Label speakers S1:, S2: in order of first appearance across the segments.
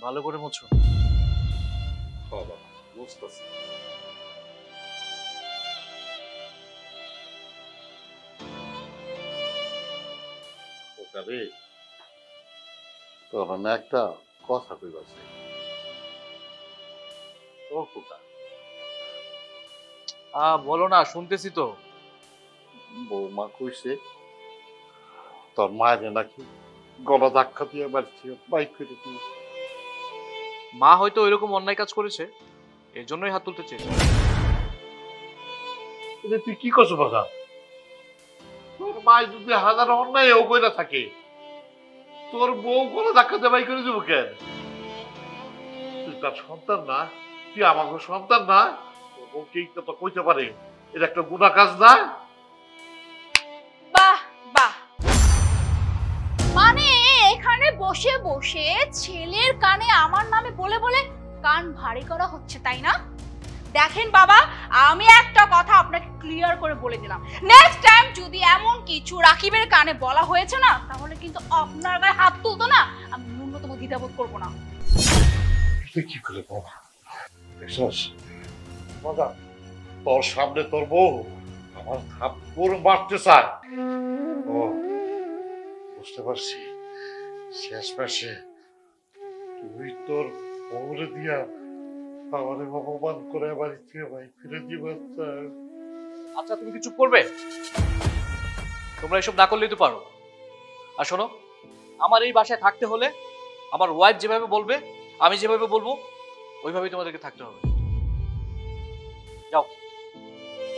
S1: ভালো করে মুছো।
S2: বাবা বুঝতেছি। ওকারে তোর আমি একটা কথা কইবার চাই। ও খোকা,
S1: বলো না, শুনতেছি তো।
S2: বৌমা কইছে তোর মায়ের নাকি গলা ধাক্কা দিয়ে বাড়ছে বাইক করে দিয়ে।
S1: মা হয়তো ওইরকম অন্যায় কাজ করেছে, এর জন্যই হাত তুলতে চেয়েছে।
S2: এটা তুই কি করছো বাবা? তোর মায় যদি হাজার অন্যায় ও কইরা থাকে, তোর বউ গলা ধাক্কা দিয়ে বাইক করে দেবো কেন? তুই তার সন্তান না? তুই আমাকে সন্তান না? তোর বউকে এই কথা কইতে পারে, এটা একটা গুনাহ কাজ না?
S3: বাহ বাহ, মানে এখানে বসে বসে ছেলের কানে আমার নামে বলে বলে কান ভারী করা হচ্ছে, তাই না? দেখেন বাবা, আমি একটা কথা আপনাকে ক্লিয়ার করে বলে দিলাম, নেক্সট টাইম যদি এমন কিছু রাকিবের কানে বলা হয়েছে না, তাহলে কিন্তু আপনার গায়ে হাত তুলতো না আমি ন্যূনতম দ্বিধাবোধ করবো না।
S2: তুই কি করে বাবা? তোর সামনে তোর বউ আমার থাপ্পড় মারতে চায়। ও বুঝতে পারছি, শেষ মাসে তুই তোর বউরে দিয়া আমারে অপমান করে বাড়ি থেকে ভাই ফিরে দিবার চায়।
S1: আচ্ছা তুমি কি চুপ করবে? তোমরা এসব না করলেই তো পারো। আর শোনো, আমার এই বাসায় থাকতে হলে আমার ওয়াইফ যেভাবে বলবে, আমি যেভাবে বলবো, ওইভাবেই তোমাদেরকে থাকতে হবে। যাও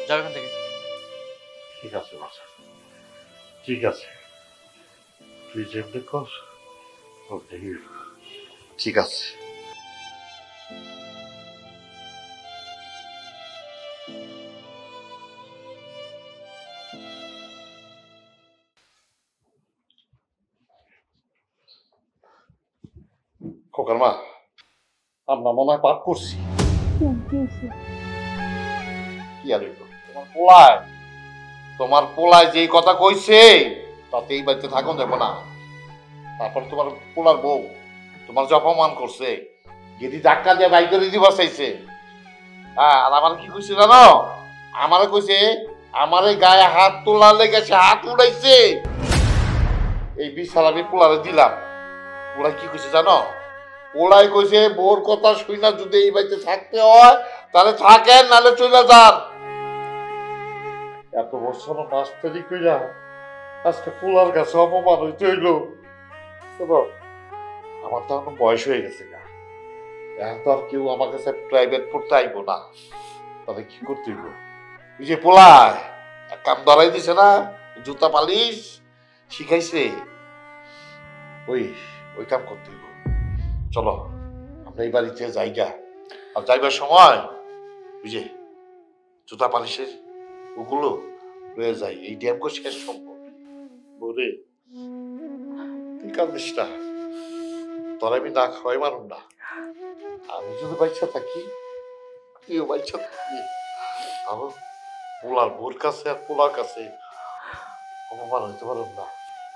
S1: যাও এখান থেকে।
S2: ঠিক আছে বাচ্চা, ঠিক আছে, তুই যেমনি কর ঠিক আছে। খোকার মা, আমরা মনে হয় পাপ করছি। কি আর হইলো? তোমার পোলায় যেই কথা কইছে তাতে এই বাড়িতে থাকুন যাবো না। তারপর তোমার পোলার বউ তোমার যে অপমান করছে, গেদি ধাক্কা দিয়ে বাইক করে দিবার চাইছে। হ্যাঁ, আর আমার কি কইছে জানো? আমারে কইছে আমারে গায়ে হাত তোলার লেগে সে হাত উড়াইছে। এই বিশাল আমি পোলারে দিলাম। পোলাই কি কইছে জানো? পোলাই কইছে বউর কথা শুই না, যদি এই বাড়িতে থাকতে হয় তাহলে থাকেন, নাহলে চলে যান। এত বছর মাস্টারি কইরা আজকে পোলার কাছে অপমান হইতে হইল। আমার তো এখন বয়স হয়ে গেছে গা, এখন তো আর কেউ আমার কাছে প্রাইভেট পড়তে আইব না। তাহলে কি করতে হইব? ওই যে পোলায় কাম ধরাই দিছে না, জুতা পালিশ শিখাইছে, ওই ওই কাম করতে হইব। চলো আমরা এই বাড়িতে যাইগা, আর যাইবার সময় ওই যে জুতা পালিশের ওগুলো রয়ে যায়, এই ড্যাম কো শেষ সম্ভব। বলে তুই কান্দিস না, তোর আমি না খাওয়াই মারুম না। আমি যদি বাচ্চা থাকি, তুইও বাচ্চা থাকি। আমার পোলার বোর কাছে আর পোলার কাছে অপমান হইতে পারুম না।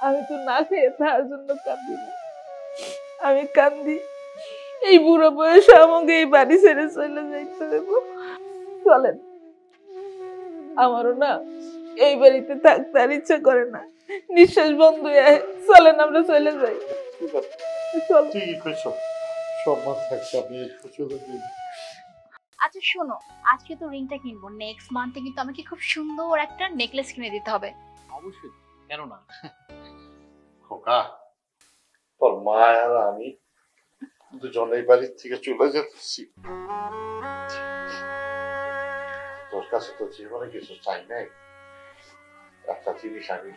S4: আমি তো না খেয়ে তার জন্য কাঁদি না, আমি কান্দি এই বুড়ো বয়সে আমাকে এই বাড়ি ছেড়ে চলে যাইতে দেবো। চলেন, আমারও না এই বাড়িতে থাকতে আর ইচ্ছা করে না, নিঃশ্বাস বন্ধ হয়ে, চলেন আমরা চলে যাই।
S2: ঠিক আছে,
S4: চল।
S2: ঠিকই কইছ, সম্মান থাকছে আমি চলে যাই।
S3: আচ্ছা শোনো, আজকে তো রিংটা কিনবো, নেক্সট মান্থে কিন্তু আমাকে খুব সুন্দর একটা নেকলেস কিনে দিতে হবে।
S1: অবশ্যই, কেন না?
S2: খোকা, তোর মা আর আমি দুজনে এই বাড়ির থেকে চলে যেতেছি। তোর কাছে তো জীবনে কিছু চাই নাই, একটা জিনিস আমি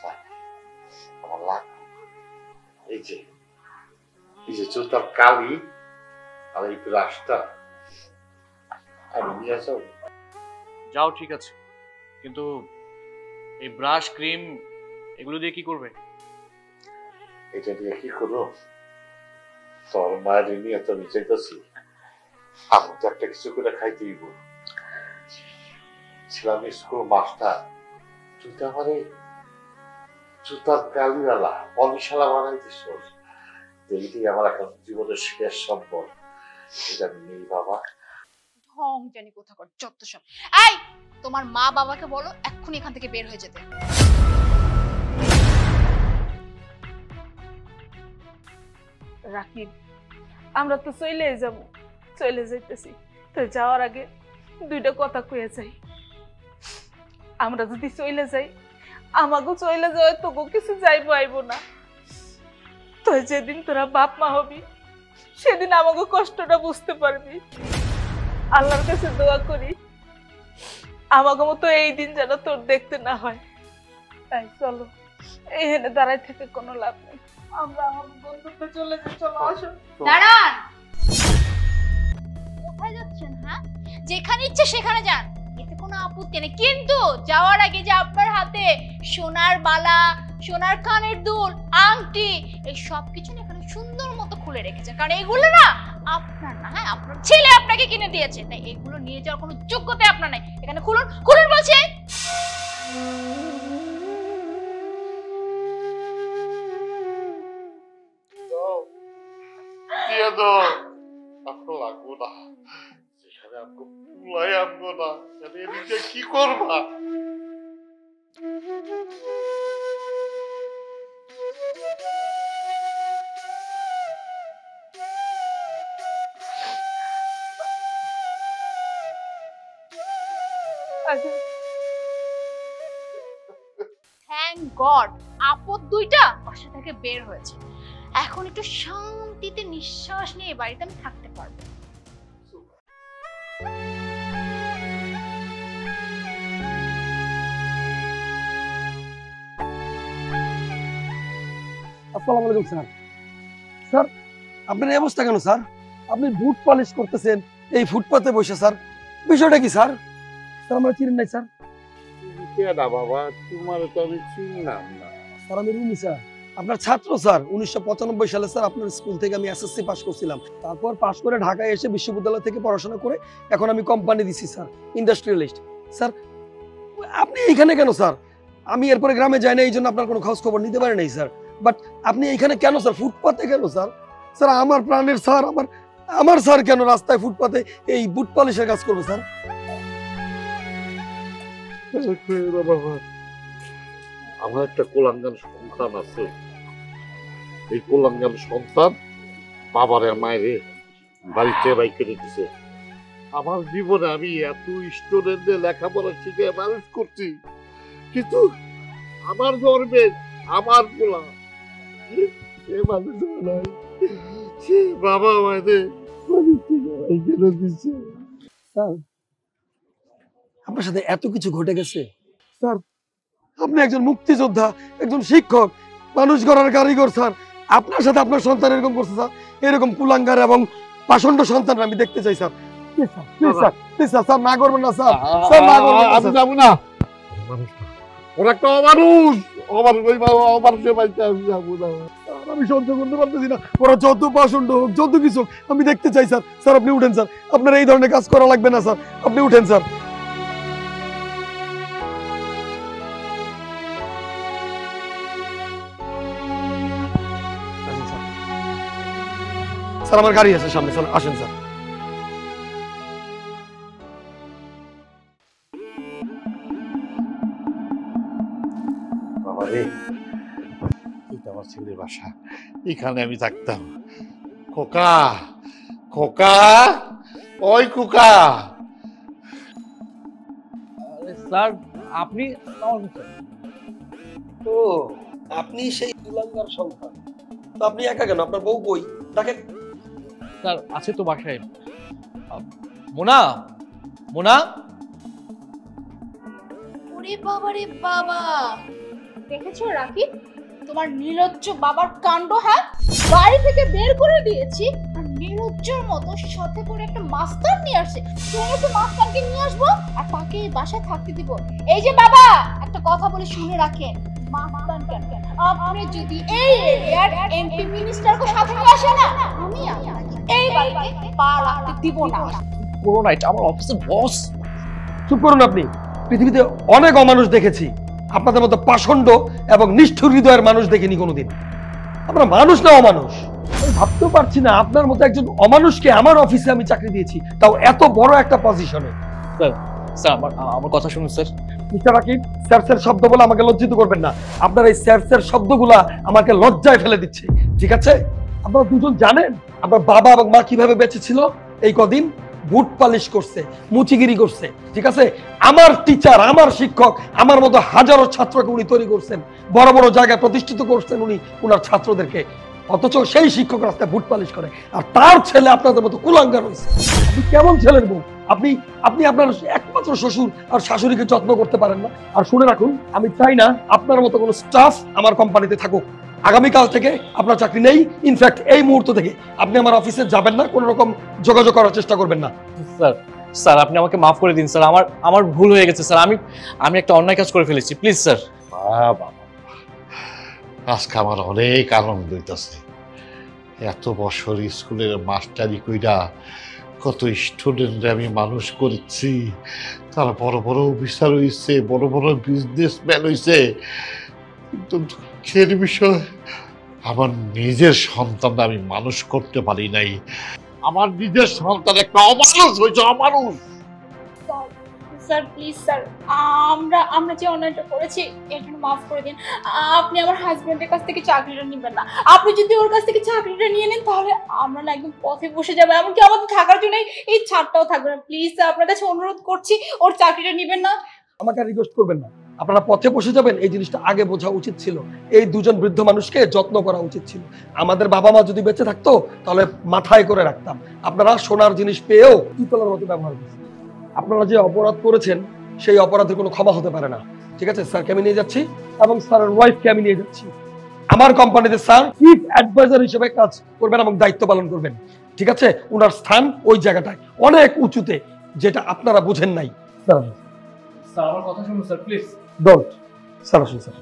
S2: চাই, আমার লাগ এই যে জুতার কালি আর এই ব্রাশটা আমি নিয়ে যাও।
S1: যাও, ঠিক আছে, কিন্তু এই ব্রাশ ক্রিম এগুলো দিয়ে কি করবে?
S2: এটা দিয়ে কি করো? তোর মায়ের নিয়ে তো আমি চাইতেছি, আমি তো একটা কিছু করে খাইতে দিব। ছিলাম স্কুল মাস্টার, তুই তো আমার জুতার কালিওয়ালা পলিশালা বানাই দিস। এইটাই আমার এখন জীবনের শেষ সম্পদ, এটা নেই বাবা।
S3: ঢং জানি কোথাকার যত সব। এই তোমার মা বাবাকে বলো এক্ষুনি এখান থেকে বের হয়ে যেতে।
S4: রাকিব, আমরা তো চলে যাব, চলে যাইতেছি, তো যাওয়ার আগে দুইটা কথা কয়ে যাই। আমরা যদি চলে যাই, আমাকে চলে যাওয়া তোকে কিছু যাইবো আইবো না। তো যেদিন তোরা বাপ মা হবি সেদিন আমাকে কষ্টটা বুঝতে পারবি। আল্লাহর কাছে দোয়া করি আমাকে মতো এই দিন যেন তোর দেখতে না হয়। তাই চলো, এখানে দাঁড়াই থেকে কোনো লাভ নেই, আমরা আমার বন্ধুকে চলে যাই। চলো আসো।
S3: দাঁড়ান, কোথায় যাচ্ছেন? হ্যাঁ, যেখানে ইচ্ছে সেখানে যান, এতে কোনো আপত্তি নেই, কিন্তু যাওয়ার আগে যে আপনার হাতে সোনার বালা, সোনার কানের দুল, আংটি, এই সব কিছু না এখানে সুন্দর মতো খুলে রেখেছেন, কারণ এগুলো না আপনার না, হ্যাঁ আপনার ছেলে আপনাকে কিনে দিয়েছে, তাই এগুলো নিয়ে যাওয়ার কোনো যোগ্যতা আপনার নাই। এখানে খুলুন, খুলুন বলছে।
S2: দিয়ে দাও, আপনার লাগবো না, যেখানে আমগো পুলাই আমগো না, তাহলে এদিকে কি করবা?
S3: থ্যাংক গড আপদ দুইটা বাসা থেকে বের হয়েছে। এখন একটু শান্তিতে নিঃশ্বাস নিয়ে এই বাড়িতে আমি থাকতে পারবো।
S5: আসসালামু আলাইকুম স্যার। স্যার, আপনার এই অবস্থা কেন স্যার? আপনি বুট পলিশ করতেছেন এই ফুটপাতে বসে, স্যার বিষয়টা কি স্যার? স্যার আমরা চিনেন নাই স্যার।
S2: কেডা বাবা, তোমার তো আমি চিনলাম না।
S5: স্যার আমি রুমি স্যার, আপনার ছাত্র স্যার। 1995 সালে স্যার আপনার স্কুল থেকে আমি এসএসসি পাস করছিলাম, তারপর পাস করে ঢাকায় এসে বিশ্ববিদ্যালয় থেকে পড়াশোনা করে এখন আমি কোম্পানি দিছি স্যার, ইন্ডাস্ট্রিয়ালিস্ট। স্যার আপনি এইখানে কেন স্যার? আমি এরপরে গ্রামে যাই না, এই জন্য আপনার কোনো খোঁজ খবর নিতে পারি নাই স্যার। বাট আপনি এইখানে কেন স্যার, ফুটপাতে কেন স্যার? স্যার আমার প্রাণের স্যার, আমার স্যার কেন রাস্তায় ফুটপাতে এই বুট পলিশের কাজ করবে স্যার?
S2: বাবা, আমার একটা কোলাঙ্গান সন্তান আছে, এই কোলাঙ্গান সন্তান বাবার আর মায়ের বাড়িতে বাইক করে দিছে। আমার জীবনে আমি এত স্টুডেন্টদের লেখাপড়া শিখে মানুষ করছি, কিন্তু আমার গর্বে আমার পোলা সে মানুষ নয়, সে বাবা মায়েদের দিচ্ছে।
S5: স্যার আপনার সাথে এত কিছু ঘটে গেছে স্যার। আপনি একজন মুক্তিযোদ্ধা, একজন শিক্ষক, মানুষ গড়ার কারিগর স্যার। আপনার সাথে আপনার সন্তান এরকম করছে স্যার? এরকম কুলাঙ্গার এবং পাষণ্ড সন্তান আমি দেখতে চাই sir. Please sir, please sir, sir না করবেন না স্যার, স্যার না করবেন না।
S2: আমি যাবো না, ওরা একটা অমানুষ, অমানুষের বাড়িতে আমি যাবো না।
S5: আমি সহ্য করতে পারতেছি না, ওরা যত পাষণ্ড হোক, যত কিছু হোক, আমি দেখতে চাই স্যার। স্যার আপনি উঠেন স্যার, আপনার এই ধরনের কাজ করা লাগবে না স্যার, আপনি উঠেন স্যার। স্যার আমার গাড়ি আছে সামনে, স্যার আসেন স্যার।
S2: বাবা রে, এটা আমার ছেলের বাসা, এখানে আমি থাকতাম। খোকা, খোকা, ওই খোকা।
S1: স্যার আপনি?
S5: ও আপনি সেই কুলাঙ্গার সন্তান, তো আপনি একা কেন? আপনার বউ কই? ডাকেন।
S1: স্যার আছে তো বাসায়। মোনা, মোনা।
S3: ওরে বাবা রে বাবা, দেখেছো রাকিব তোমার নির্লজ্জ বাবার কাণ্ড? হ্যাঁ, বাড়ি থেকে বের করে দিয়েছি আর নির্লজ্জের মতো সাথে করে একটা মাস্টার নিয়ে আসছে। তো মাস্টারকে নিয়ে আসবো আর তাকে এই বাসায় থাকতে দিব। এই যে বাবা, একটা কথা বলে শুনে রাখেন, মাস্টার কেন, আপনি যদি এই এরিয়ার এমপি মিনিস্টারকে সাথে নিয়ে আসে না, আমি আপনাকে এই বাড়িতে পা রাখতে দিব না।
S1: পুরো নাইট আমার অফিসের বস।
S5: চুপ করুন আপনি। পৃথিবীতে অনেক অমানুষ দেখেছি, আপনাদের মতো পাষণ্ড এবং নিষ্ঠুর হৃদয়ের মানুষ দেখিনি কোনোদিন। আপনারা মানুষ না অমানুষ? আমি ভাবতেও পারছি না আপনার মতো একজন অমানুষকে আমার অফিসে আমি চাকরি দিয়েছি, তাও এত বড় একটা পজিশনে।
S1: স্যার আমার কথা শুনুন sir.
S5: Mister Rakib, sir sir শব্দ বলে আমাকে লজ্জিত করবেন না। আপনার এই স্যার স্যার শব্দগুলা আমাকে লজ্জায় ফেলে দিচ্ছে, ঠিক আছে? আপনারা দুজন জানেন আপনার বাবা এবং মা কিভাবে বেঁচে ছিল? এই কদিন বুট পালিশ করছে, মুচিগিরি করছে, ঠিক আছে? আমার টিচার, আমার শিক্ষক, আমার মতো হাজারো ছাত্রকে উনি তৈরি করছেন, বড় বড় জায়গায় প্রতিষ্ঠিত করছেন উনি ওনার ছাত্রদেরকে। অথচ সেই শিক্ষক রাস্তায় বুট পালিশ করে, আর তার ছেলে আপনাদের মতো কুলাঙ্গার হয়েছে। আপনি কেমন ছেলের বউ? আপনি আপনি আপনার একমাত্র শ্বশুর আর শাশুড়িকে যত্ন করতে পারেন না। আর শুনে রাখুন, আমি চাই না আপনার মতো কোনো স্টাফ আমার কোম্পানিতে থাকুক। আগামীকাল থেকে আপনার চাকরি নেই। ইনফ্যাক্ট এই মুহূর্ত থেকে আপনি আমার অফিসে যাবেন না, কোনো রকম যোগাযোগ করার চেষ্টা করবেন না।
S1: স্যার আপনি আমাকে মাফ করে দিন স্যার, আমার ভুল হয়ে গেছে স্যার, আমি একটা অন্যায় কাজ করে ফেলেছি, প্লিজ স্যার।
S2: বাবা, আজকে আমার অনেক আনন্দ হইতেছে। এত বছর স্কুলের মাস্টারি কইরা কত স্টুডেন্টরা আমি মানুষ করেছি, তারা বড় বড় অফিসার হয়েছে, বড় বড় বিজনেসম্যান হয়েছে, কিন্তু দুঃখের বিষয় আমার নিজের সন্তান আমি মানুষ করতে পারি নাই। আমার নিজের সন্তান একটা অমানুষ হয়েছে, অমানুষ।
S3: স্যার প্লিজ স্যার, আমরা যে অন্যায়টা করেছি এটা মাফ করে দিন। আপনি আমার হাজবেন্ডের কাছ থেকে চাকরিটা নেবেন না। আপনি যদি ওর কাছ থেকে চাকরিটা নিয়ে নেন তাহলে আমরা না একদম পথে বসে যাবো, এমনকি আমাদের থাকার জন্য এই ছাদটাও থাকবে না। প্লিজ স্যার, আপনার কাছে অনুরোধ করছি, ওর চাকরিটা নেবেন না।
S5: আমাকে রিকোয়েস্ট করবেন না। আপনারা পথে বসে যাবেন এই জিনিসটা আগে বোঝা উচিত ছিল। এই দুজন বৃদ্ধ মানুষকে যত্ন করা উচিত ছিল। আমাদের বাবা মা যদি বেঁচে থাকতো তাহলে মাথায় করে রাখতাম। আপনারা সোনার জিনিস পেয়েও পিতলের মতো ব্যবহার করছেন। আপনারা যে অপরাধ করেছেন সেই অপরাধের কোনো ক্ষমা হতে পারে না, ঠিক আছে? স্যারকে আমি নিয়ে যাচ্ছি এবং স্যারের ওয়াইফকে আমি নিয়ে যাচ্ছি। আমার কোম্পানিতে স্যার চিফ অ্যাডভাইজার হিসেবে কাজ করবেন এবং দায়িত্ব পালন করবেন, ঠিক আছে? ওনার স্থান ওই জায়গাটায় অনেক উঁচুতে, যেটা আপনারা বুঝেন নাই। স্যার
S1: আমার কথা শুনুন স্যার, প্লিজ।
S5: ডোন্ট। স্যার আসুন স্যার।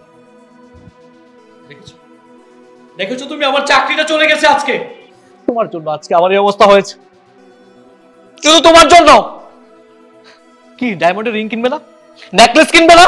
S1: দেখেছো তুমি, আমার চাকরিটা চলে গেছে আজকে তোমার জন্য। আজকে আমার এই অবস্থা হয়েছে শুধু তোমার জন্য। কি ডায়মন্ডের রিং কিনবে না, নেকলেস কিনবে না?